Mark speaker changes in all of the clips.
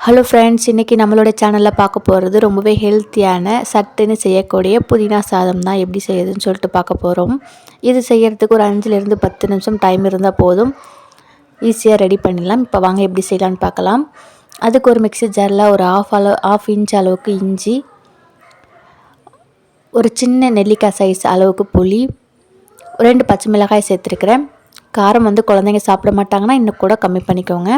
Speaker 1: Hello friends, இன்றைக்கி நம்மளோட சேனலில் பார்க்க போகிறது ரொம்பவே ஹெல்த்தியான சட்டுன்னு செய்யக்கூடிய புதினா சாதம் தான். எப்படி செய்யுதுன்னு சொல்லிட்டு பார்க்க போகிறோம். இது செய்கிறதுக்கு ஒரு 5லேருந்து 10 நிமிஷம் டைம் இருந்தால் போதும், ஈஸியாக ரெடி பண்ணிடலாம். இப்போ வாங்க எப்படி செய்யலான்னு பார்க்கலாம். அதுக்கு ஒரு மிக்ஸி ஜாரில் ஒரு ஆஃப் இன்ச் அளவுக்கு இஞ்சி, ஒரு சின்ன நெல்லிக்காய் சைஸ் அளவுக்கு புளி, 2 பச்சை மிளகாய் சேர்த்துருக்குறேன். காரம் குழந்தைங்க சாப்பிட மாட்டாங்கன்னா இன்னும் கூட கம்மி பண்ணிக்கோங்க.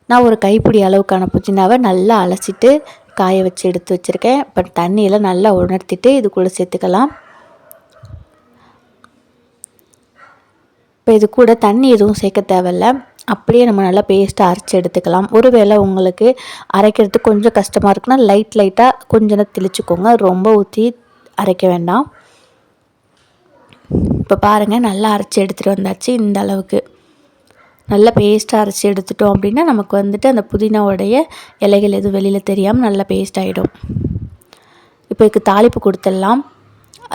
Speaker 1: நான் ஒரு கைப்பிடி அளவுக்கான புதினாவை நல்லா அலசிட்டு காய வச்சு எடுத்து வச்சுருக்கேன். இப்போ தண்ணியில் நல்லா உணர்த்திட்டு இது கூட சேர்த்துக்கலாம். இப்போ இது கூட தண்ணி எதுவும் சேர்க்க தேவையில்ல, அப்படியே நம்ம நல்லா பேஸ்ட்டாக அரைச்சி எடுத்துக்கலாம். ஒருவேளை உங்களுக்கு அரைக்கிறதுக்கு கொஞ்சம் கஷ்டமாக இருக்குன்னா லைட்டாக கொஞ்சம் தெளிச்சுக்கோங்க, ரொம்ப ஊற்றி அரைக்க வேண்டாம். இப்போ பாருங்கள், நல்லா அரைச்சி எடுத்துகிட்டு வந்தாச்சு. இந்த அளவுக்கு நல்லா பேஸ்ட்டாக அரைச்சி எடுத்துட்டோம் அப்படின்னா நமக்கு அந்த புதினாவுடைய இலைகள் எதுவும் வெளியில் தெரியாமல் நல்லா பேஸ்ட் ஆகிடும். இப்போ இதுக்கு தாளிப்பு கொடுத்துடலாம்.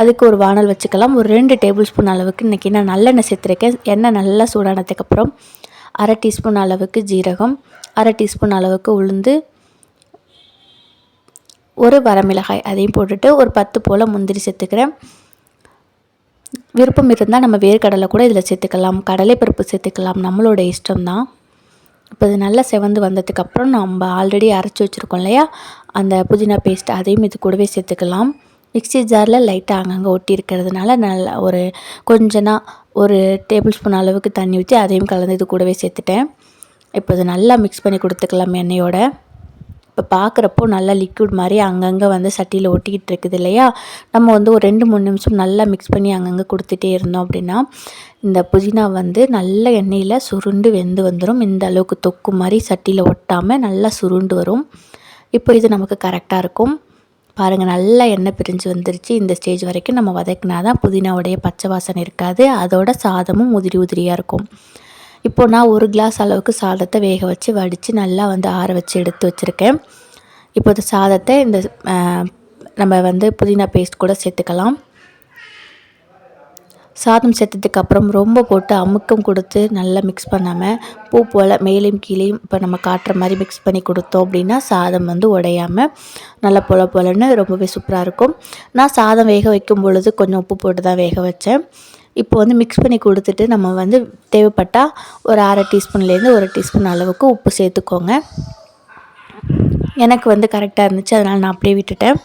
Speaker 1: அதுக்கு ஒரு வானல் வச்சுக்கலாம். ஒரு 2 டேபிள் ஸ்பூன் அளவுக்கு இன்றைக்கி நான் நல்லெண்ணெய் சேர்த்துருக்கேன். எண்ணெய் நல்லா சூடானதுக்கப்புறம் 1/2 டீஸ்பூன் அளவுக்கு ஜீரகம், 1/2 டீஸ்பூன் அளவுக்கு உளுந்து, ஒரு வரமிளகாய் அதையும் போட்டுட்டு ஒரு 10 போல் முந்திரி சேர்த்துக்கிறேன். விருப்பம் இருந்தால் நம்ம வேர்க்கடலை கூட இதில் சேர்த்துக்கலாம், கடலைப்பருப்பு சேர்த்துக்கலாம், நம்மளோட இஷ்டம்தான். இப்போ இது நல்லா செவந்து வந்ததுக்கப்புறம் நம்ம ஆல்ரெடி அரைச்சி வச்சுருக்கோம் இல்லையா, அந்த புதினா பேஸ்ட் அதையும் இது கூடவே சேர்த்துக்கலாம். மிக்ஸி ஜாரில் லைட்டாக அங்கங்கே ஒட்டி இருக்கிறதுனால நல்லா ஒரு டேபிள் ஸ்பூன் அளவுக்கு தண்ணி ஊற்றி அதையும் கலந்து இது கூடவே சேர்த்துட்டேன். இப்போ இது நல்லா மிக்ஸ் பண்ணி கொடுத்துக்கலாம் எண்ணெயோட. இப்போ பார்க்குறப்போ நல்லா லிக்விட் மாதிரி அங்கங்கே சட்டியில் ஒட்டிக்கிட்டு இருக்குது இல்லையா, நம்ம ஒரு 2-3 நிமிஷம் நல்லா மிக்ஸ் பண்ணி அங்கங்கே கொடுத்துட்டே இருந்தோம் அப்படின்னா இந்த புதினா நல்ல எண்ணெயில் சுருண்டு வெந்து வந்துடும். இந்த அளவுக்கு தொக்கு மாதிரி சட்டியில் ஒட்டாமல் நல்லா சுருண்டு வரும். இப்போ இது நமக்கு கரெக்டாக இருக்கும். பாருங்கள், நல்லா எண்ணெய் பிரிஞ்சு வந்துருச்சு. இந்த ஸ்டேஜ் வரைக்கும் நம்ம வதக்கினா தான் புதினாவுடைய பச்சை வாசனை இருக்காது, அதோட சாதமும் உதிரியாக இருக்கும். இப்போது நான் 1 கிளாஸ் அளவுக்கு சாதத்தை வேக வச்சு வடித்து நல்லா ஆற வச்சு எடுத்து வச்சுருக்கேன். இப்போ இந்த சாதத்தை இந்த நம்ம புதினா பேஸ்ட் கூட சேர்த்துக்கலாம். சாதம் சேர்த்ததுக்கப்புறம் ரொம்ப போட்டு அமுக்கம் கொடுத்து நல்லா மிக்ஸ் பண்ணாமல் பூ போல் மேலேயும் கீழேயும் இப்போ நம்ம காட்டுற மாதிரி மிக்ஸ் பண்ணி கொடுத்தோம் அப்படின்னா சாதம் உடையாமல் நல்லா பொலன்னு ரொம்பவே சூப்பராக இருக்கும். நான் சாதம் வேக வைக்கும் பொழுது கொஞ்சம் உப்பு போட்டு தான் வேக வச்சேன். இப்போ மிக்ஸ் பண்ணி கொடுத்துட்டு நம்ம தேவைப்பட்டால் ஒரு 1/2 டீஸ்பூன்லேருந்து 1 டீஸ்பூன் அளவுக்கு உப்பு சேர்த்துக்கோங்க. எனக்கு கரெக்டாக இருந்துச்சு, அதனால் நான் அப்படியே விட்டுட்டேன்.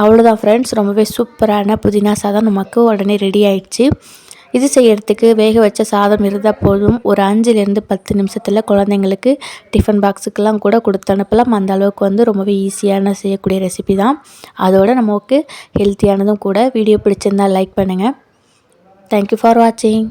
Speaker 1: அவ்வளோதான் ஃப்ரெண்ட்ஸ், ரொம்பவே சூப்பரான புதினா சாதம் நமக்கு உடனே ரெடி ஆயிடுச்சு. இது செய்கிறதுக்கு வேக வச்ச சாதம் இருந்தால் போதும், ஒரு 5லேருந்து 10 நிமிஷத்தில் குழந்தைங்களுக்கு டிஃபன் பாக்ஸுக்கெல்லாம் கூட கொடுத்து அனுப்பலாம். அந்த அளவுக்கு ரொம்பவே ஈஸியான செய்யக்கூடிய ரெசிபி தான், அதோட நமக்கு ஹெல்த்தியானதும் கூட. வீடியோ பிடிச்சிருந்தால் லைக் பண்ணுங்கள். தேங்க்யூ ஃபார் வாட்சிங்.